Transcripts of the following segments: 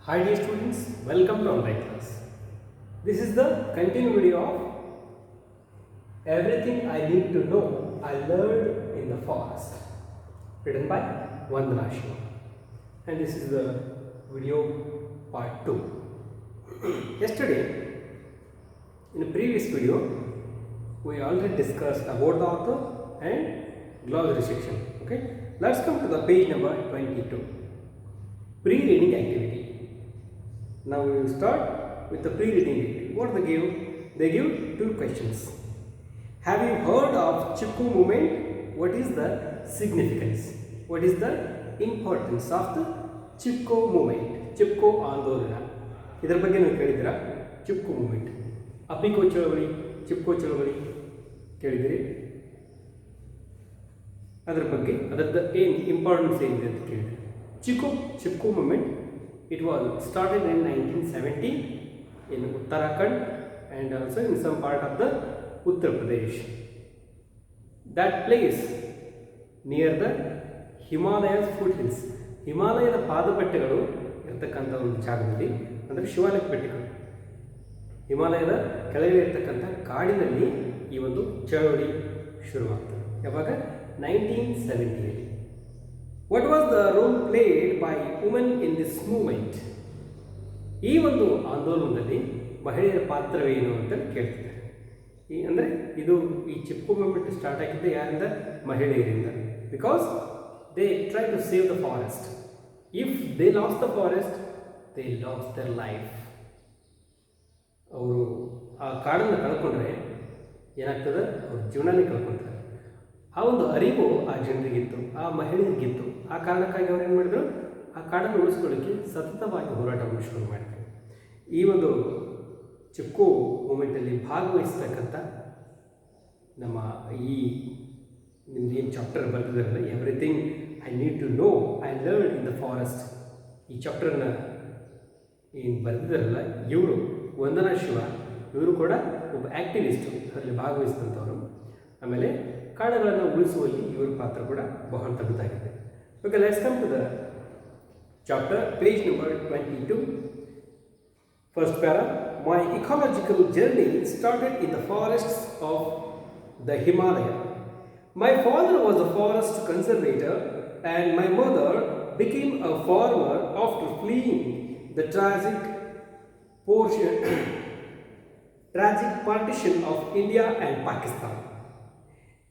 Hi dear students, welcome to online class. This is the continued video of Everything I Need to Know I Learned in the Forest, written by Vandana Shiva. And this is the video part 2. Yesterday, in a previous video, we already discussed about the author and glossary section. Okay, let's come to the page number 22. Pre-reading activity. Now we will start with the pre-reading activity. What they give? They give two questions. Have you heard of Chipko movement? What is the significance? What is the importance of the Chipko movement? Chipko ಆಂದೋಲನ ಇದರ ಬಗ್ಗೆ ನೀವು ಕೇಳಿದ್ದೀರಾ? Chipko movement, Appiko ಚಳವಳಿ, ಚಿಪ್ಕೋ ಚಳವಳಿ ಕೇಳಿದಿರಿ? ಅದರ ಬಗ್ಗೆ ಅದರದ ಏನು ಇಂಪಾರ್ಟೆನ್ಸ್ ಏನಿದೆ ಅಂತ ಕೇಳಿದರೆ, Chipko movement it was started in 1970 in Uttarakhand and also in some part of the Uttar Pradesh. That place near the Himalayas foothills, ಹಿಮಾಲಯದ ಪಾದಪಟ್ಟೆಗಳು ಇರತಕ್ಕಂಥ ಒಂದು ಜಾಗದಲ್ಲಿ, ಅಂದರೆ ಶಿವಾಲಿಕ್ ಬೆಟ್ಟಗಳು, ಹಿಮಾಲಯದ ಕೆಳಗೆ ಇರತಕ್ಕಂಥ ಕಾಡಿನಲ್ಲಿ ಈ ಒಂದು ಚಳವಳಿ ಶುರುವಾಗ್ತದೆ. ಯಾವಾಗ? 1970. What was the role played by women in this movement? ಈ ಒಂದು ಆಂದೋಲನದಲ್ಲಿ ಮಹಿಳೆಯರ ಪಾತ್ರವೇನು ಅಂತ ಕೇಳ್ತಿದ್ದಾರೆ. ಅಂದರೆ ಇದು ಈ ಚಿಪ್ಕೋ ಮೂವ್ಮೆಂಟ್ ಸ್ಟಾರ್ಟ್ ಆಗಿದ್ದೆ ಯಾರಿಂದ? ಮಹಿಳೆಯರಿಂದ. Because they try to save the forest. If they lost the forest, they lost their life. ಅವರು ಆ ಕಾಡನ್ನು ಕಳ್ಕೊಂಡ್ರೆ ಏನಾಗ್ತದೆ? ಅವ್ರ ಜೀವನನೇ ಕಳ್ಕೊತಾರೆ. ಆ ಒಂದು ಅರಿವು ಆ ಜನರಿಗಿತ್ತು, ಆ ಮಹಿಳೆಯರಿಗಿತ್ತು. ಆ ಕಾರಣಕ್ಕಾಗಿ ಅವ್ರು ಏನು ಮಾಡಿದ್ರು? ಆ ಕಾಡನ್ನು ಉಳಿಸ್ಕೊಳ್ಳೋಕ್ಕೆ ಸತತವಾಗಿ ಹೋರಾಟವನ್ನು ಶುರು ಮಾಡಿದ್ರು. ಈ ಒಂದು ಚಿಪ್ಕೋ ಮೂಮೆಂಟಲ್ಲಿ ಭಾಗವಹಿಸ್ತಕ್ಕಂಥ ನಮ್ಮ ಈ ನಿಮ್ದು ಏನು ಚಾಪ್ಟರ್ ಬರೆದಿದ್ದಾರಲ್ಲ, everything I need to know I learn in the forest, ಈ ಚಾಪ್ಟರ್ನ ಏನು ಬರೆದಿದ್ದಾರಲ್ಲ ಇವರು ವಂದನಾ ಶಿವ, ಇವರು ಕೂಡ ಒಬ್ಬ ಆ್ಯಕ್ಟಿವಿಸ್ಟು, ಅದರಲ್ಲಿ ಭಾಗವಹಿಸಿದಂಥವರು. ಆಮೇಲೆ ಕಾಡುಗಳನ್ನು ಉಳಿಸುವಲ್ಲಿ ಇವರ ಪಾತ್ರ ಕೂಡ ಬಹಳ ದೊಡ್ಡದಾಗಿದೆ. Okay, let's come to the chapter, page number 22. First para. My ecological journey started in the forests of the Himalaya. My father was a forest conservator and my mother became a farmer after fleeing the tragic partition of India and Pakistan.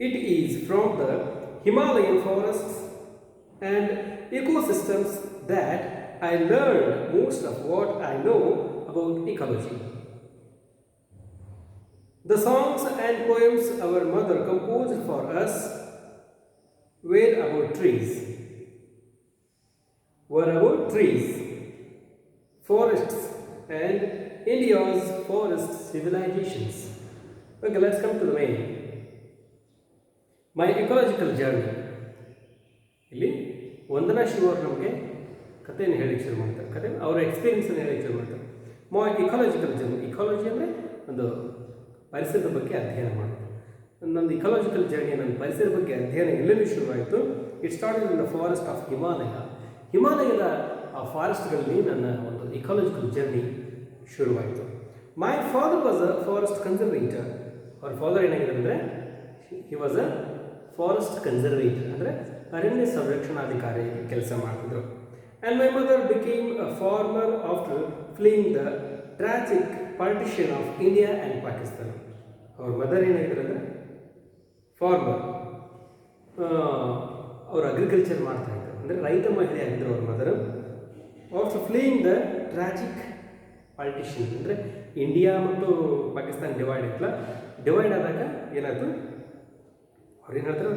It is from the Himalayan forests and ecosystems that I learned most of what I know about ecology. The songs and poems our mother composed for us were about trees, forests, and India's forest civilizations. Okay, let's come to the main. My ecological journey. ಇಲ್ಲಿ ವಂದನಾ ಶಿವ ಅವರು ನಮಗೆ ಕಥೆಯನ್ನು ಹೇಳಕ್ಕೆ ಶುರು ಮಾಡ್ತಾರೆ. ಕತೆ ಅವರ ಎಕ್ಸ್ಪೀರಿಯನ್ಸನ್ನು ಹೇಳಕ್ಕೆ ಶುರು ಮಾಡ್ತಾರೆ. ಮೈ ಇಕಾಲಜಿಕಲ್ ಜರ್ನಿ. ಇಕಾಲಜಿ ಅಂದರೆ ಒಂದು ಪರಿಸರದ ಬಗ್ಗೆ ಅಧ್ಯಯನ ಮಾಡೋದು. ನಂದು ಇಕಾಲಜಿಕಲ್ ಜರ್ನಿ, ನನ್ನ ಪರಿಸರ ಬಗ್ಗೆ ಅಧ್ಯಯನ ಎಲ್ಲೆಲ್ಲಿ ಶುರುವಾಯಿತು? It started in the forest of Himalaya. ಹಿಮಾಲಯದ ಆ ಫಾರೆಸ್ಟ್ಗಳಲ್ಲಿ ನನ್ನ ಒಂದು ಇಕಾಲಜಿಕಲ್ ಜರ್ನಿ ಶುರುವಾಯಿತು. My father was a forest conservator. ಅವ್ರ ಫಾದರ್ ಏನಾಗಿದೆ ಅಂದರೆ, he was a forest conservator, ಅಂದರೆ ಅರಣ್ಯ ಸಂರಕ್ಷಣಾಧಿಕಾರಿ ಕೆಲಸ ಮಾಡ್ತಿದ್ರು. And my mother became a farmer after fleeing the tragic partition of India and Pakistan. ಅವ್ರ ಮದರ್ ಏನಾಗಿದ್ರು ಅಂದರೆ ಫಾರ್ಮರ್, ಅವರು ಅಗ್ರಿಕಲ್ಚರ್ ಮಾಡ್ತಾಯಿದ್ರು, ಅಂದರೆ ರೈತ ಮಹಿಳೆ ಆಗಿದ್ದರು ಅವ್ರ mother. After fleeing the tragic partition, ಅಂದರೆ ಇಂಡಿಯಾ ಮತ್ತು ಪಾಕಿಸ್ತಾನ ಡಿವೈಡ್ ಆದಾಗ ಏನಾಯಿತು? ಅವ್ರು ಏನು ಹೇಳ್ತಾರೆ?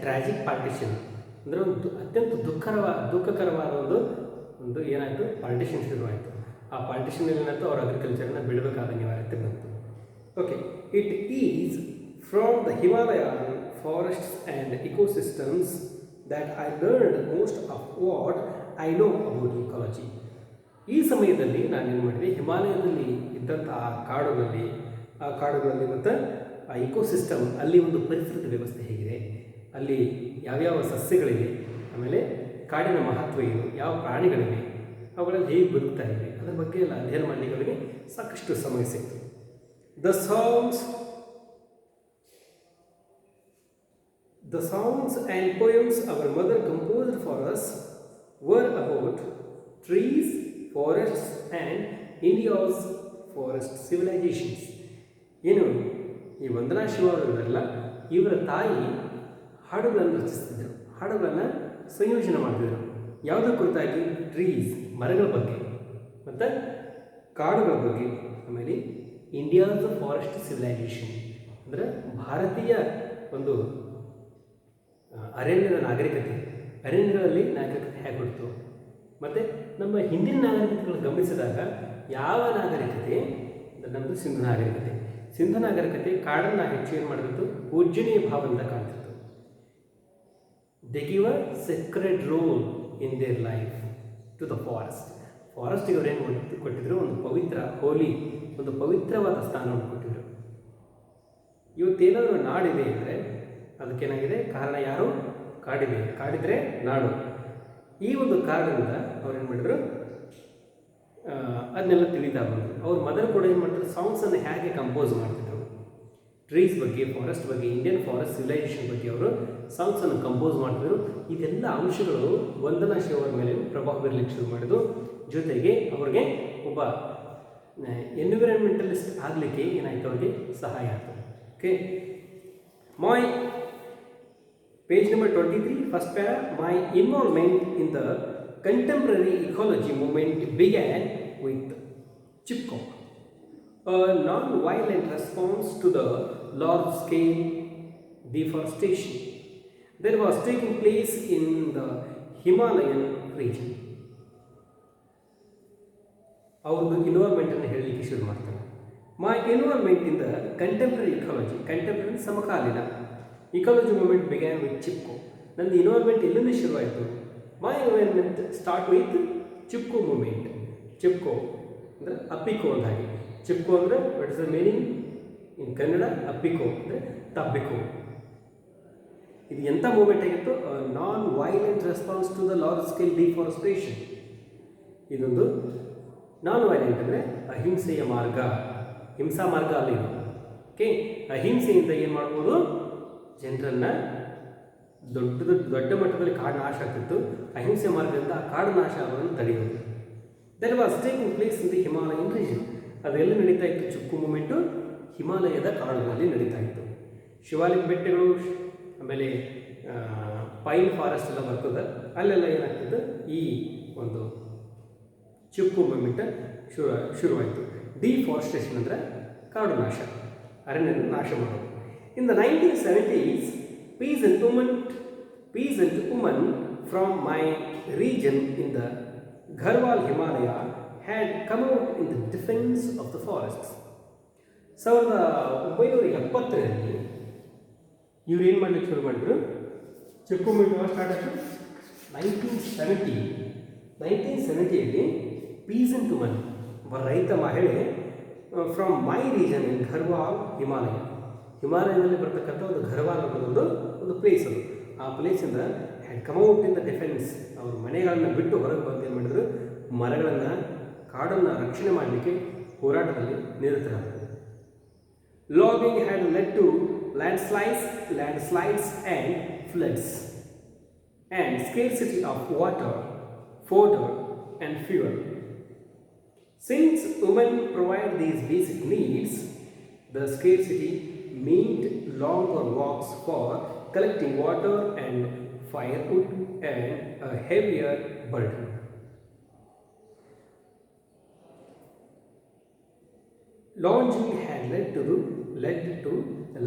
ಟ್ರಾಜಿಕ್ ಪಾರ್ಟಿಷನ್ ಅಂದರೆ ಒಂದು ಅತ್ಯಂತ ದುಃಖಕರವಾದ ಒಂದು ಏನಾಯಿತು? ಪಾರ್ಟಿಷನ್ ಶುರುವಾಯಿತು. ಆ ಪಾರ್ಟಿಷನಲ್ಲಿ ಏನಾಯಿತು? ಅವ್ರ ಅಗ್ರಿಕಲ್ಚರ್ನ ಬಿಡಬೇಕಾದ ಅನಿವಾರ್ಯತೆ ಬಂತು. Okay, it is from the Himalayan forests and ecosystems that I learned most of what I know about ecology. ಈ ಸಮಯದಲ್ಲಿ ನಾನೇನು ಮಾಡಿದೆ? ಹಿಮಾಲಯದಲ್ಲಿ ಇದ್ದಂಥ ಆ ಕಾಡುಗಳಲ್ಲಿ ಮತ್ತು ಆ ಇಕೋಸಿಸ್ಟಮ್, ಅಲ್ಲಿ ಒಂದು ಪರಿಸರದ ವ್ಯವಸ್ಥೆ ಹೇಗಿದೆ, ಅಲ್ಲಿ ಯಾವ್ಯಾವ ಸಸ್ಯಗಳಿವೆ, ಆಮೇಲೆ ಕಾಡಿನ ಮಹತ್ವ ಏನು, ಯಾವ ಪ್ರಾಣಿಗಳಿವೆ, ಅವುಗಳಲ್ಲಿ ಹೇಗೆ ಬದುಕ್ತಾ ಇವೆ ಅದರ ಬಗ್ಗೆ ಎಲ್ಲ ಅಧ್ಯಯನ ಮಾಡಲಿಕ್ಕೆ ಅವರಿಗೆ ಸಾಕಷ್ಟು ಸಮಯ ಸಿಕ್ತು. The songs and poems our mother composed for us were about trees, forests and India's forest civilizations. ಏನು ಈ ವಂದನಾ ಶಿವ ಅವರೆಲ್ಲ ಇವರ ತಾಯಿ ಹಾಡುಗಳನ್ನು ರಚಿಸ್ತಿದ್ದರು, ಹಾಡುಗಳನ್ನು ಸಂಯೋಜನೆ ಮಾಡ್ತಿದ್ದರು. ಯಾವುದರ ಕುರಿತಾಗಿ? ಟ್ರೀಸ್, ಮರಗಳ ಬಗ್ಗೆ, ಮತ್ತು ಕಾಡುಗಳ ಬಗ್ಗೆ, ಆಮೇಲೆ ಇಂಡಿಯಾಸ್ ಫಾರೆಸ್ಟ್ ಸಿವಿಲೈಸೇಷನ್ ಅಂದರೆ ಭಾರತೀಯ ಒಂದು ಅರಣ್ಯದ ನಾಗರಿಕತೆ, ಅರಣ್ಯಗಳಲ್ಲಿ ನಾಗರಿಕತೆ ಹೇಗೆ ಹೊರತು, ಮತ್ತು ನಮ್ಮ ಹಿಂದಿನ ನಾಗರಿಕತೆಗಳು ಗಮನಿಸಿದಾಗ ಯಾವ ನಾಗರಿಕತೆ? ನಮ್ಮದು ಸಿಂಧು ನಾಗರಿಕತೆ. ಸಿಂಧು ನಾಗರಿಕತೆ ಕಾಡನ್ನು ಹೆಚ್ಚು ಏನು ಮಾಡ್ತಿತ್ತು? ಪೂಜ್ಯನೀಯ ಭಾವದಿಂದ ಕಾಣ್ತಿತ್ತು. They give a sacred role in their life to the forest. ಫಾರೆಸ್ಟಿಗೆ ಅವ್ರು ಏನು ಕೊಟ್ಟಿದ್ರು? ಒಂದು ಪವಿತ್ರ, ಹೋಲಿ, ಒಂದು ಪವಿತ್ರವಾದ ಸ್ಥಾನವನ್ನು ಕೊಟ್ಟಿದ್ರು. ಇವತ್ತೇನಾದರೂ ನಾಡಿದೆ ಅಂದರೆ ಅದಕ್ಕೇನಾಗಿದೆ? ಕಾರಣ ಯಾರು? ಕಾಡಿದೆ. ಕಾಡಿದ್ರೆ ನಾಡು. ಈ ಒಂದು ಕಾರಣದಿಂದ ಅವ್ರೇನು ಮಾಡಿದ್ರು? ಅದನ್ನೆಲ್ಲ ತಿಳಿತಾ ಬಂದರು. ಅವ್ರ ಮದರ್ ಕೂಡ ಏನು ಮಾಡ್ತಾರೆ? ಸಾಂಗ್ಸನ್ನು ಹೇಗೆ ಕಂಪೋಸ್ ಮಾಡ್ತಿದ್ರು, ಟ್ರೀಸ್ ಬಗ್ಗೆ, ಫಾರೆಸ್ಟ್ ಬಗ್ಗೆ, ಇಂಡಿಯನ್ ಫಾರೆಸ್ಟ್ ಸಿವಿಲೈಸೇಷನ್ ಬಗ್ಗೆ ಅವರು ಸಾಂಗ್ಸನ್ನು ಕಂಪೋಸ್ ಮಾಡ್ತಿದ್ರು. ಇದೆಲ್ಲ ಅಂಶಗಳು ವಂದನಾ ಶಿವ ಅವರ ಮೇಲೆ ಪ್ರಭಾವ ಬೀರಲಿಕ್ಕೆ ಶುರು ಮಾಡಿದ್ದು. ಜೊತೆಗೆ ಅವ್ರಿಗೆ ಒಬ್ಬ ಎನ್ವಿರಾನ್ಮೆಂಟಲಿಸ್ಟ್ ಆಗಲಿಕ್ಕೆ ಏನಾಯಿತು? ಅವ್ರಿಗೆ ಸಹಾಯ ಆಯಿತು. Okay, page number 23, first para. My involvement in the contemporary ecology movement began with Chipko, a non-violent response to the large-scale deforestation that was taking place in the Himalayan region. ಅವ್ರದ್ದು ಇನ್ವಾಲ್ವ್ಮೆಂಟನ್ನು ಹೇಳಲಿಕ್ಕೆ ಶುರು ಮಾಡ್ತಾರೆ. My involvement in the contemporary ecology, contemporary ಸಮಕಾಲೀನ ecology movement began with Chipko. ನನ್ನ involvement ಎಲ್ಲಿಂದ ಶುರುವಾಯಿತು? ಮೈ involvement start with Chipko movement. Chipko ಅಂದರೆ ಅಪ್ಪಿಕೋ ಅಂತ ಹಾಗೆ. ಚಿಪ್ಕೋ ಅಂದರೆ what is the meaning in Kannada? ಅಪ್ಪಿಕೋ ಅಂದರೆ ತಬ್ಬಿಕೋ. ಇದು ಎಂಥ ಮೂವ್ಮೆಂಟ್ ಆಗಿತ್ತು? Non violent response to the large scale deforestation. ಇದೊಂದು ನಾನ್ ವೈಲೆಂಟ್ ಅಂದರೆ ಅಹಿಂಸೆಯ ಮಾರ್ಗ, ಹಿಂಸಾ ಮಾರ್ಗ ಅಲ್ಲ ಇದು. ಓಕೆ, ಅಹಿಂಸೆಯಿಂದ ಏನು ಮಾಡ್ಬೋದು? ಜನರನ್ನು ದೊಡ್ಡ ಮಟ್ಟದಲ್ಲಿ ಕಾಡು ನಾಶ ಆಗ್ತಿತ್ತು. ಅಹಿಂಸೆ ಮಾರ್ಗದಿಂದ ಆ ಕಾಡು ನಾಶ ಆಗೋದನ್ನು ತಡೆಯೋದು. That was taking place in the Himalayan region. ಅದೆಲ್ಲ ನಡೀತಾ ಇತ್ತು. ಚಿಕ್ಕು ಮೂಮೆಂಟು ಹಿಮಾಲಯದ ಕಾಡುಗಳಲ್ಲಿ ನಡೀತಾ ಇತ್ತು. ಶಿವಾಲಿಕ್ ಬೆಟ್ಟಗಳು, ಆಮೇಲೆ ಪೈನ್ ಫಾರೆಸ್ಟ್ ಎಲ್ಲ ಬರ್ತದೆ, ಅಲ್ಲೆಲ್ಲ ಏನಾಗ್ತಿತ್ತು? ಈ ಒಂದು ಚಿಕ್ಕು ಮೂಮೆಂಟ್ ಶುರುವಾಯಿತು. ಡಿಫಾರೆಸ್ಟೇಷನ್ ಅಂದರೆ ಕಾಡು ನಾಶ, ಅರಣ್ಯದ ನಾಶ ಮಾಡೋದು. In the 1970s, peasant women from my region in the Garhwal Himalaya had come out in the defense of the forests. 1970ರಲ್ಲಿ ಇವ್ರು ಏನು ಮಾಡಲಿಕ್ಕೆ ಶುರು ಮಾಡಿದ್ರು? ಚಿಕ್ಕು ಮೂವ್ಮೆಂಟ್ ಸ್ಟಾರ್ಟ್ ಆಯಿತು 1970ಯಲ್ಲಿ. ಪೀಸೆಂಟ್ ವುಮನ್, ಒಬ್ಬ ರೈತ ಮಹಿಳೆ, from my region in Garhwal Himalaya, ಹಿಮಾಲಯದಲ್ಲಿ ಬರ್ತಕ್ಕಂಥ ಒಂದು ಘರ್ವಾಲ್ ಅನ್ನೋದೊಂದು ಪ್ಲೇಸ್ ಅದು. ಆ ಪ್ಲೇಸಿಂದ had come out in the defence. ಅವ್ರ ಮನೆಗಳನ್ನು ಬಿಟ್ಟು ಹೊರಗೆ ಬಂದು ಏನು ಮಾಡಿದ್ರು? ಮರಗಳನ್ನು, ಕಾಡನ್ನು ರಕ್ಷಣೆ ಮಾಡಲಿಕ್ಕೆ ಹೋರಾಟದಲ್ಲಿ ನಿರತರಾದರು. Logging had led to landslides and floods and scarcity of water, fodder and fuel. Since women provide these basic needs, the scarcity meant longer walks for collecting water and firewood and a heavier burden. Logging had led to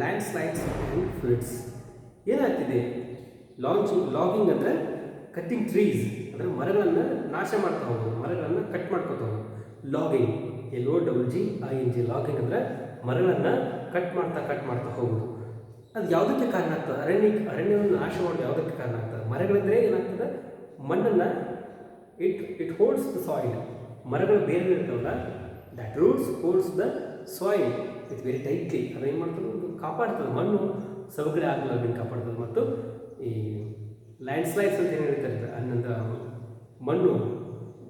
landslides and floods. ಏನಾಗ್ತಿದೆ? Logging ಅಂದರೆ cutting trees, ಅಂದರೆ ಮರಗಳನ್ನು ನಾಶ ಮಾಡ್ತಾ ಹೋಗೋದು, ಮರಗಳನ್ನು cut ಮಾಡ್ಕೊತಾ ಹೋಗೋದು. ಲಾಗಿಂಗ್, LOGING, ಲಾಗಿಂಗ್ ಅಂದರೆ ಮರಗಳನ್ನು ಕಟ್ ಮಾಡ್ತಾ ಹೋಗೋದು. ಅದು ಯಾವುದಕ್ಕೆ ಕಾರಣ ಆಗ್ತದೆ? ಅರಣ್ಯವನ್ನು ನಾಶ ಮಾಡೋದು ಯಾವುದಕ್ಕೆ ಕಾರಣ ಆಗ್ತದೆ? ಮರಗಳಿದ್ರೆ ಏನಾಗ್ತದೆ? ಮಣ್ಣನ್ನು ಇಟ್ ಹೋಲ್ಡ್ಸ್ ದ ಸಾಯಿಲ್. ಮರಗಳು ಬೇರೆ ಇರ್ತಾವಲ್ಲ, that roots holds the soil it very tightly. ಅದೇನು ಮಾಡ್ತದೆ? ಕಾಪಾಡ್ತದೆ, ಮಣ್ಣು ಸವಕಳಿ ಆಗಲ್ಲ ಅದನ್ನು ಕಾಪಾಡ್ತದೆ. ಮತ್ತು ಈ ಲ್ಯಾಂಡ್ಸ್ಲೈಡ್ಸ್ ಅಂತ ಏನು ಹೇಳ್ತಾರೆ, ಅನ್ನೋದು ಮಣ್ಣು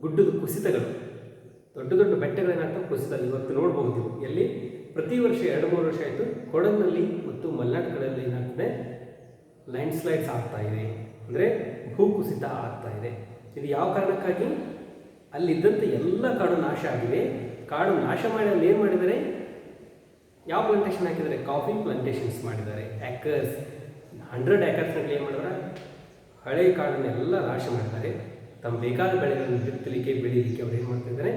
ಗುಡ್ಡದ ಕುಸಿತಗಳು, ದೊಡ್ಡ ದೊಡ್ಡ ಬೆಟ್ಟಗಳೇನಾಗ್ತವೆ ಕುಸಿತ ಇವತ್ತು ನೋಡ್ಬೋದು ನೀವು. ಎಲ್ಲಿ ಪ್ರತಿ ವರ್ಷ 2-3 ವರ್ಷ ಆಯಿತು ಕೊಡಗಿನಲ್ಲಿ ಮತ್ತು ಮಲೆನಾಡು ಕಡೆಯಲ್ಲಿ ಏನಾಗ್ತದೆ ಲ್ಯಾಂಡ್ ಸ್ಲೈಡ್ಸ್ ಆಗ್ತಾ ಇದೆ, ಅಂದರೆ ಭೂಕುಸಿತ ಆಗ್ತಾ ಇದೆ. ಇದು ಯಾವ ಕಾರಣಕ್ಕಾಗಿ? ಅಲ್ಲಿದ್ದಂಥ ಎಲ್ಲ ಕಾಡು ನಾಶ ಆಗಿದೆ. ಕಾಡು ನಾಶ ಮಾಡಿ ಅಲ್ಲಿ ಏನು ಮಾಡಿದ್ದಾರೆ? ಯಾವ ಪ್ಲಾಂಟೇಶನ್ ಹಾಕಿದ್ದಾರೆ? ಕಾಫಿ ಪ್ಲಾಂಟೇಶನ್ಸ್ ಮಾಡಿದ್ದಾರೆ. ಏಕರ್ಸ್ 100 ಏಕರ್ಸ್ನಲ್ಲಿ ಏನು ಮಾಡಿದ್ರೆ ಹಳೆ ಕಾಡನ್ನೆಲ್ಲ ನಾಶ ಮಾಡಿದ್ದಾರೆ. ತಮ್ಮ ಬೇಕಾದ ಬೆಳೆಗಳನ್ನು ಬಿತ್ತಲಿಕ್ಕೆ ಬೆಳೀಲಿಕ್ಕೆ ಅವ್ರು ಏನು ಮಾಡ್ತಿದ್ದಾರೆ?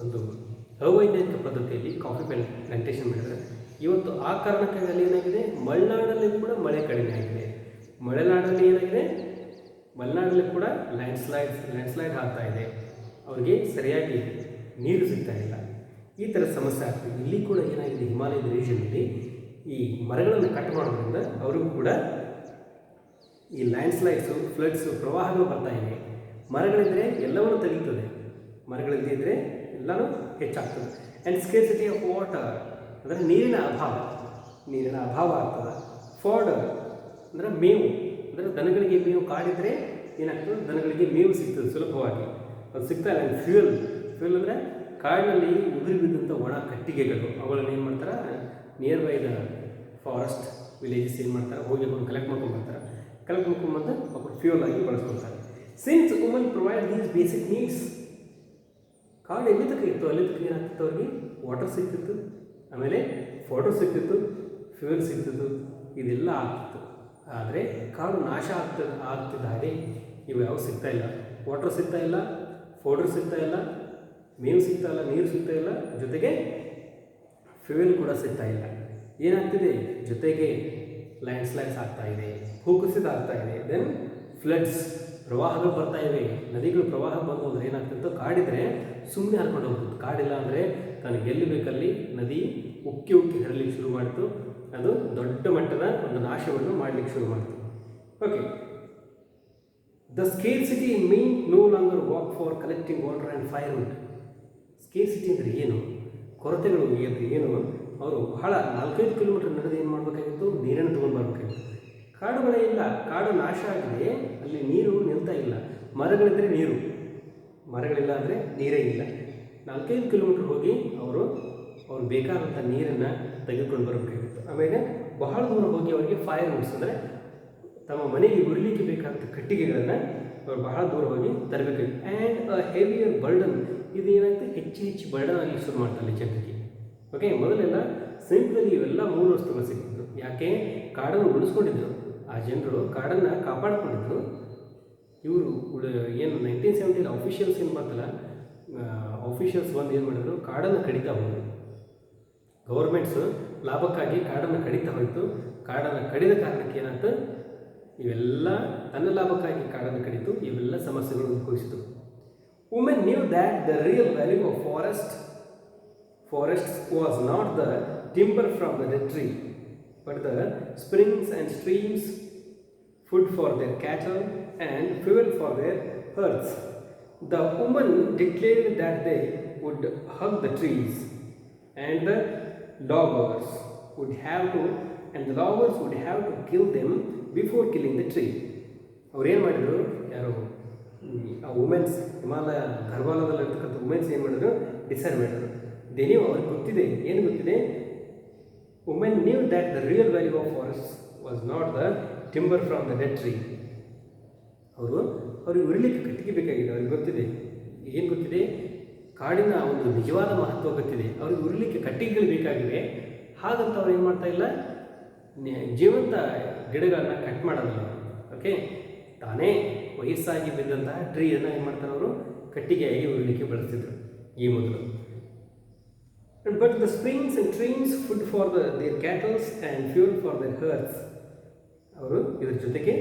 ಒಂದು ಅವೈಜ್ಞಾನಿಕ ಪದ್ಧತಿಯಲ್ಲಿ ಕಾಫಿ ಪ್ಲಾಂಟೇಶನ್ ಮಾಡಿದ್ದಾರೆ. ಇವತ್ತು ಆ ಕಾರಣಕ್ಕಾಗಿ ಅಲ್ಲಿ ಏನಾಗಿದೆ? ಮಲೆನಾಡಲ್ಲಿ ಕೂಡ ಮಳೆ ಕಡಿಮೆ ಆಗಿದೆ. ಮಲೆನಾಡಲ್ಲಿ ಏನಾಗಿದೆ? ಮಲೆನಾಡಲ್ಲಿ ಕೂಡ ಲ್ಯಾಂಡ್ಸ್ಲೈಡ್ ಆಗ್ತಾ ಇದೆ. ಅವ್ರಿಗೆ ಸರಿಯಾಗಿ ನೀರು ಸಿಗ್ತಾ ಇಲ್ಲ. ಈ ಥರ ಸಮಸ್ಯೆ ಆಗ್ತದೆ. ಇಲ್ಲಿ ಕೂಡ ಏನಾಗಿದೆ? ಹಿಮಾಲಯದ ರೀಜನಲ್ಲಿ ಈ ಮರಗಳನ್ನು ಕಟ್ ಮಾಡೋದ್ರಿಂದ ಅವ್ರಿಗೂ ಕೂಡ ಈ ಲ್ಯಾಂಡ್ಸ್ಲೈಡ್ಸು, ಫ್ಲಡ್ಸು, ಪ್ರವಾಹಗಳು ಬರ್ತಾ ಇವೆ. ಮರಗಳಿದ್ದರೆ ಎಲ್ಲವನ್ನೂ ತೆಗೀತದೆ, ಮರಗಳಿದ್ದರೆ ಎಲ್ಲನೂ ಹೆಚ್ಚಾಗ್ತದೆ. ಆ್ಯಂಡ್ ಸ್ಕೇರ್ಸಿಟಿ ಆಫ್ ವಾಟರ್ ಅಂದರೆ ನೀರಿನ ಅಭಾವ ಆಗ್ತದೆ. ಫಾಡರ್ ಅಂದರೆ ಮೇವು, ಅಂದರೆ ದನಗಳಿಗೆ ಮೇವು. ಕಾಡಿದರೆ ಏನಾಗ್ತದೆ? ದನಗಳಿಗೆ ಮೇವು ಸಿಗ್ತದೆ ಸುಲಭವಾಗಿ, ಅದು ಸಿಗ್ತಾ ಇಲ್ಲ. ಫ್ಯೂಯಲ್ ಅಂದರೆ ಕಾಡಿನಲ್ಲಿ ಉದುರಿ ಬಿದ್ದಂಥ ಒಣ ಕಟ್ಟಿಗೆಗಳು, ಅವುಗಳನ್ನ ಏನು ಮಾಡ್ತಾರೆ? Near by the forest villages ಏನು ಮಾಡ್ತಾರೆ? ಹೋಗಿ ಅವ್ರು ಕಲೆಕ್ಟ್ ಮಾಡ್ಕೊಂಡ್ಬರ್ತಾರೆ. ಕಲೆಕ್ಟ್ ಮಾಡ್ಕೊಂಡ್ಬಂದು ಅವ್ರು ಫ್ಯೂಯಲ್ ಆಗಿ ಬಳಸ್ಕೊಳ್ತಾರೆ. Since women provide these basic needs, ಕಾಡು ಎಲ್ಲಿ ತನಕ ಇತ್ತು ಅಲ್ಲಿ ತನಕ ಏನಾಗ್ತಿತ್ತು? ಅವ್ರಿಗೆ ವಾಟರ್ ಸಿಗ್ತಿತ್ತು, ಆಮೇಲೆ ಫೋಟೋ ಸಿಗ್ತಿತ್ತು, ಫ್ಯೂಯಲ್ ಸಿಗ್ತಿತ್ತು, ಇದೆಲ್ಲ ಆಗ್ತಿತ್ತು. ಆದರೆ ಕಾಡು ನಾಶ ಆಗ್ತಿದ್ದ ಹಾಗೆ ಇವು ಯಾವ ಸಿಗ್ತಾ ಇಲ್ಲ. ವಾಟರ್ ಸಿಗ್ತಾ ಇಲ್ಲ, ಫೋಟೋ ಸಿಗ್ತಾ ಇಲ್ಲ, ಮೇವು ಸಿಗ್ತಾ ಇಲ್ಲ, ನೀರು ಸಿಗ್ತಾ ಇಲ್ಲ, ಜೊತೆಗೆ ಫ್ಯೂಯಲ್ ಕೂಡ ಸಿಗ್ತಾ ಇಲ್ಲ. ಏನಾಗ್ತಿದೆ? ಜೊತೆಗೆ ಲ್ಯಾಂಡ್ಸ್ಲೈಡ್ಸ್ ಆಗ್ತಾ ಇದೆ, ಭೂಕುಸಿತ ಆಗ್ತಾ ಇದೆ. ದೆನ್ ಫ್ಲಡ್ಸ್, ಪ್ರವಾಹಗಳು ಬರ್ತಾ ಇವೆ. ನದಿಗಳು ಪ್ರವಾಹ ಬಂದು ಅಂದರೆ ಏನಾಗ್ತಿತ್ತು? ಕಾಡಿದರೆ ಸುಮ್ಮನೆ ಹರ್ಕೊಂಡು ಹೋಗ್ತಿತ್ತು. ಕಾಡಿಲ್ಲ ಅಂದರೆ ತನಗೆ ಎಲ್ಲಿ ಬೇಕಲ್ಲಿ ನದಿ ಉಕ್ಕಿ ಹರಿಲಿಕ್ಕೆ ಶುರು ಮಾಡಿತು. ಅದು ದೊಡ್ಡ ಮಟ್ಟದ ಒಂದು ನಾಶವನ್ನು ಮಾಡಲಿಕ್ಕೆ ಶುರು ಮಾಡಿತು. Okay, the scarcity mean no longer walk for collecting water and firewood. Scarcity ಅಂದರೆ ಏನು? ಕೊರತೆಗಳು ಅಂದರೆ ಏನು? ಅವರು ಬಹಳ 4-5 ಕಿಲೋಮೀಟರ್ ನಡೆದು ಏನು ಮಾಡಬೇಕಾಗಿತ್ತು? ನೀರನ್ನು ತೊಗೊಂಡು ಬರಬೇಕಾಗಿತ್ತು. ಕಾಡುಗಳೇ ಇಲ್ಲ, ಕಾಡು ನಾಶ ಆಗಿದೆ, ಅಲ್ಲಿ ನೀರು ನಿಲ್ತಾ ಇಲ್ಲ. ಮರಗಳಿದ್ದರೆ ನೀರು, ಮರಗಳಿಲ್ಲ ಅಂದರೆ ನೀರೇ ಇಲ್ಲ. 4-5 ಕಿಲೋಮೀಟರ್ ಹೋಗಿ ಅವ್ರು ಬೇಕಾದಂಥ ನೀರನ್ನು ತೆಗೆದುಕೊಂಡು ಬರಬೇಕಾಗಿತ್ತು. ಆಮೇಲೆ ಬಹಳ ದೂರ ಹೋಗಿ ಅವರಿಗೆ ಫೈರ್ವುಡ್ಸ್ ಅಂದರೆ ತಮ್ಮ ಮನೆಗೆ ಉರಿಲಿಕ್ಕೆ ಬೇಕಾದಂಥ ಕಟ್ಟಿಗೆಗಳನ್ನು ಅವ್ರು ಬಹಳ ದೂರ ಹೋಗಿ ತರಬೇಕಾಗಿತ್ತು. ಆ್ಯಂಡ್ ಅ ಹೆವಿಯರ್ ಬರ್ಡನ್, ಇದು ಏನಾಗುತ್ತೆ? ಹೆಚ್ಚು ಬರ್ಡನ್ ಆಗಲಿ ಶುರು ಮಾಡ್ತಾರೆ ಜನರಿಗೆ. ಓಕೆ, ಮೊದಲೆಲ್ಲ ಸಮೀಪದಲ್ಲಿ ಇವೆಲ್ಲ 3 ವಸ್ತುಗಳು ಸಿಗ್ತಿದ್ರು. ಯಾಕೆ? ಕಾಡನ್ನು ಉಳಿಸ್ಕೊಂಡಿದ್ರು ಆ ಜನರು, ಕಾಡನ್ನು ಕಾಪಾಡಿಕೊಂಡಿದ್ರು. ಇವರು ಏನು 1970 ಆಫಿಷಿಯಲ್ಸ್ ಏನು ಮಾಡ್ತಲ್ಲ, ಆಫಿಷಿಯಲ್ಸ್ ಬಂದು ಏನು ಮಾಡಿದ್ರು? ಕಾಡನ್ನು ಕಡಿತಾ ಹೋದರು. ಗೌರ್ಮೆಂಟ್ಸು ಲಾಭಕ್ಕಾಗಿ ಕಾಡನ್ನು ಕಡಿತಾ ಹೋಯಿತು. ಕಾಡನ್ನು ಕಡಿದ ಕಾರಣಕ್ಕೆ ಏನಾಯ್ತು? ಇವೆಲ್ಲ ತನ್ನ ಲಾಭಕ್ಕಾಗಿ ಕಾಡನ್ನು ಕಡಿತು. ಇವೆಲ್ಲ ಸಮಸ್ಯೆಗಳು ಉದ್ಭವಿಸಿತು. Women knew that the real value of forests was not the timber from the dead tree, but the springs and streams, food for their cattle and fuel for their herds. The women declared that they would hug the trees, and the loggers would have to kill them before killing the tree. ಅವ್ರು ಏನು ಮಾಡಿದರು? ಯಾರು ಆ women's, Himalaya ಗರ್ಭಾಲಯದಲ್ಲಿರ್ತಕ್ಕಂಥ women's ಏನು ಮಾಡಿದ್ರು? Decide ಮಾಡಿದರು. ಅವ್ರಿಗೆ ಗೊತ್ತಿದೆ, ಏನು ಗೊತ್ತಿದೆ? Women knew that the real value of forest was not the timber from the dead tree. ಅವ್ರಿಗೆ ಉರಿಲಿಕ್ಕೆ ಕಟ್ಟಿಗೆ ಬೇಕಾಗಿದೆ. ಅವ್ರಿಗೆ ಗೊತ್ತಿದೆ, ಏನು ಗೊತ್ತಿದೆ? ಕಾಡಿನ ಒಂದು ನಿಜವಾದ ಮಹತ್ವ ಗೊತ್ತಿದೆ. ಅವ್ರಿಗೆ ಉರಿಲಿಕ್ಕೆ ಕಟ್ಟಿಗೆಗಳು ಬೇಕಾಗಿವೆ. ಹಾಗಂತ ಅವ್ರು ಏನು ಮಾಡ್ತಾ ಇಲ್ಲ? ಜೀವಂತ ಗಿಡಗಳನ್ನು ಕಟ್ ಮಾಡೋದಿಲ್ಲ. ಓಕೆ, ತಾನೇ ವಯಸ್ಸಾಗಿ ಬಿದ್ದಂತಹ ಟ್ರೀಯನ್ನು ಏನು ಮಾಡ್ತಾರೆ? ಅವರು ಕಟ್ಟಿಗೆಯಾಗಿ ಉರಿಲಿಕ್ಕೆ ಬಳಸ್ತಿದ್ರು ಈ ಮೊದಲು. But the springs and streams, food for their cattle and fuel for their herds. ಅವರು ಇದರ ಜೊತೆಗೆ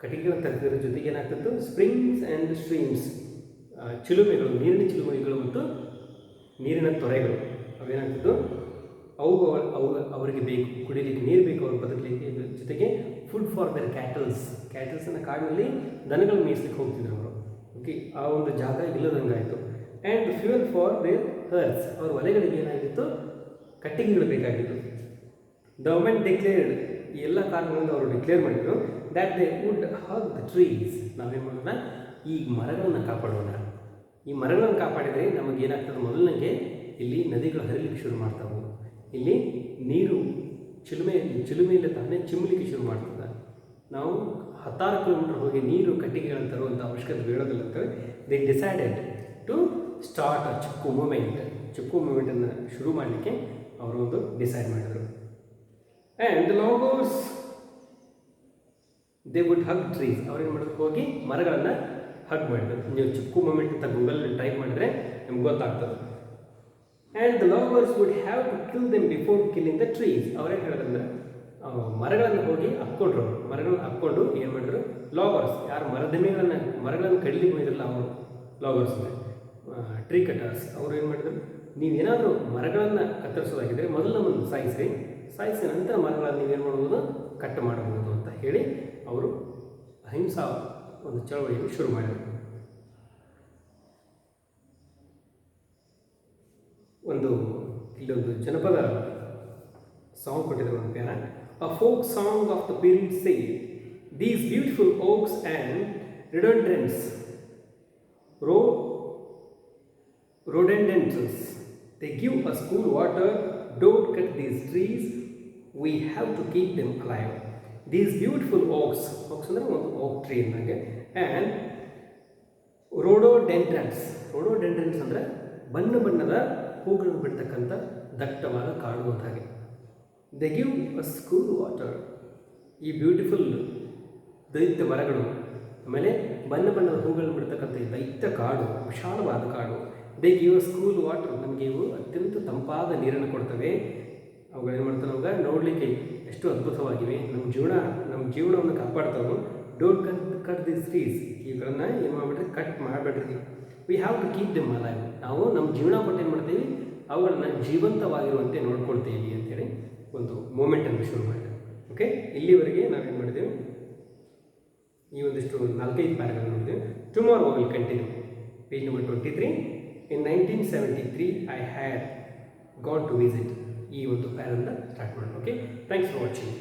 ಕಟ್ಟಿಗೆಗಳನ್ನು ತರ್ತಿದ್ರ ಜೊತೆಗೆ ಏನಾಗ್ತಿತ್ತು? ಸ್ಪ್ರಿಂಗ್ಸ್ ಆ್ಯಂಡ್ ಸ್ಟ್ರೀಮ್ಸ್, ಚಿಲುಮೆಗಳು, ನೀರಿನ ಚಿಲುಮೆಗಳು ಮತ್ತು ನೀರಿನ ತೊರೆಗಳು ಅವೇನಾಗ್ತಿತ್ತು? ಅವು ಅವರಿಗೆ ಬೇಕು, ಕುಡಿಲಿಕ್ಕೆ ನೀರು ಬೇಕು, ಅವ್ರ ಬದುಕಲಿಕ್ಕೆ. ಇದ್ರ ಜೊತೆಗೆ ಫುಡ್ ಫಾರ್ ದರ್ ಕ್ಯಾಟಲ್ಸನ್ನು ಕಾಡಿನಲ್ಲಿ ದನಗಳು ಮೇಯಿಸ್ಲಿಕ್ಕೆ ಹೋಗ್ತಿದ್ರು ಅವರು. ಓಕೆ, ಆ ಒಂದು ಜಾಗ ಇಲ್ಲದಂಗಾಯಿತು. And fuel for their hearths, ಅವ್ರ ಹೊಲೆಗಳಿಗೆ ಏನಾಗಿತ್ತು? ಕಟ್ಟಿಗೆಗಳು ಬೇಕಾಗಿತ್ತು. ದ ವುಮೆನ್ ಡಿಕ್ಲೇರ್ಡ್, ಈ ಎಲ್ಲ ಕಾರಣಗಳಿಂದ ಅವರು ಡಿಕ್ಲೇರ್ ಮಾಡಿದರು that they would hug the trees. ನಾವೇನು ಮಾಡೋಣ, ಈ ಮರಗಳನ್ನು ಕಾಪಾಡೋಣ. ಈ ಮರಗಳನ್ನು ಕಾಪಾಡಿದರೆ ನಮಗೇನಾಗ್ತದೆ, ಮೊದಲನಿಗೆ ಇಲ್ಲಿ ನದಿಗಳು ಹರಿಲಿಕ್ಕೆ ಶುರು ಮಾಡ್ತಾವೆ, ಇಲ್ಲಿ ನೀರು ಚಿಲುಮೆಯಲ್ಲಿ ತಾನೇ ಚಿಮ್ಮಲಿಕ್ಕೆ ಶುರು ಮಾಡ್ತದೆ. ನಾವು 16 ಕಿಲೋಮೀಟರ್ ಹೋಗಿ ನೀರು ಕಟ್ಟಿಗೆಗಳನ್ನು ತರುವಂಥ ಅವಶ್ಯಕತೆ ಬೀಳೋದಿಲ್ಲ ಅಂತೇಳಿ they decided to start a Chipko ಮೂಮೆಂಟನ್ನು ಶುರು ಮಾಡಲಿಕ್ಕೆ ಅವರು ಒಂದು ಡಿಸೈಡ್ ಮಾಡಿದರು. And the loggers they would hug trees. ಅವ್ರೇನು ಮಾಡೋದಕ್ಕೆ ಹೋಗಿ ಮರಗಳನ್ನು ಹಗ್ ಮಾಡಿದ್ರು. ನೀವು ಚಿಕ್ಕು ಮೂಮೆಂಟ್ ಅಂತ ಗೂಗಲಲ್ಲಿ ಟೈಪ್ ಮಾಡಿದ್ರೆ ನಿಮ್ಗೆ ಗೊತ್ತಾಗ್ತದೆ. And the loggers would have to kill them before killing the trees. ಅವರೇನು ಹೇಳಿದ್ರೆ ಮರಗಳನ್ನು ಹೋಗಿ ಹಕ್ಕೊಂಡ್ರು. ಮರಗಳನ್ನು ಹಕ್ಕೊಂಡು ಏನು ಮಾಡಿದ್ರು, ಲಾಗರ್ಸ್ ಯಾರು ಮರಗಳನ್ನು ಕಡಿಲಿಕ್ಕೆ ಹೋಗಿದ್ರಲ್ಲ ಅವರು ಲಾಗರ್ಸ್ ಟ್ರೀ ಕಟರ್ಸ್, ಅವರು ಏನು ಮಾಡಿದ್ರು, ನೀವೇನಾದರೂ ಮರಗಳನ್ನು ಕತ್ತರಿಸೋದಾಗಿದ್ದರೆ ಮೊದಲು ನಮ್ಮನ್ನು ಸಾಯಿಸಿ ನಂತರ ಮರಗಳನ್ನು ನೀವೇನು ಮಾಡ್ಬೋದು, ಕಟ್ ಮಾಡಬಹುದು ಅಂತ ಹೇಳಿ ಅವರು ಅಹಿಂಸಾ ಒಂದು ಚಳವಳಿಯನ್ನು ಶುರು ಮಾಡಿದರು. ಇಲ್ಲೊಂದು ಜನಪದ ಸಾಂಗ್ ಕೊಟ್ಟಿದ್ದಾರೆ, ಒಂದು para. A folk song of the period say, these beautiful oaks and rhododendrons, they give us cool water. Don't cut these trees, we have to keep them alive. These beautiful oaks ಅಂದರೆ ಒಂದು oak tree ಅಂದಂಗೆ, and rhododendrons ಅಂದರೆ ಬಣ್ಣದ ಹೂಗಳನ್ನು ಬಿಡ್ತಕ್ಕಂಥ ದಟ್ಟವಾದ ಕಾಡು ಅಂತ ಹಾಗೆ. They give us cool water. ಈ ಬ್ಯೂಟಿಫುಲ್ ದೈತ್ಯ ಮರಗಳು, ಆಮೇಲೆ ಬಣ್ಣದ ಹೂಗಳನ್ನು ಬಿಡ್ತಕ್ಕಂಥ ಈ ದೈತ್ಯ ಕಾಡು, ವಿಶಾಲವಾದ ಕಾಡು. They give us cool water. ನಮಗೆ ಇವು ಅತ್ಯಂತ ತಂಪಾದ ನೀರನ್ನು ಕೊಡ್ತವೆ. ಅವುಗಳೇನು ಮಾಡ್ತಾರೆ, ಅವಾಗ ನೋಡಲಿಕ್ಕೆ ಎಷ್ಟು ಅದ್ಭುತವಾಗಿವೆ, ನಮ್ಮ ಜೀವನವನ್ನು ಕಾಪಾಡ್ತಾವೆ. Don't cut this trees. ಇವುಗಳನ್ನು ಏನು ಮಾಡಿಬಿಟ್ರಿ, ಕಟ್ ಮಾಡಬೇಡ್ರಿ. We have to keep them alive. ನಾವು ನಮ್ಮ ಜೀವನ ಕೊಟ್ಟು ಏನು ಮಾಡ್ತೀವಿ, ಅವುಗಳನ್ನು ಜೀವಂತವಾಗಿರುವಂತೆ ನೋಡ್ಕೊಳ್ತೀವಿ ಅಂತೇಳಿ ಒಂದು ಮೂಮೆಂಟನ್ನು ಶುರು ಮಾಡಿದೆ. ಓಕೆ, ಇಲ್ಲಿವರೆಗೆ ನಾವೇನು ಮಾಡಿದೆವು, ಈ ಒಂದಿಷ್ಟು 4-5 ಪ್ಯಾರಾಗಳನ್ನು ನೋಡಿದೆವು. Tomorrow will continue. Page number 23. In 1973 I had got to visit. ಈ ಒಂದು ಪ್ಯಾರನ್ನು ಸ್ಟಾರ್ಟ್ ಮಾಡೋಣ. Okay, thanks for watching.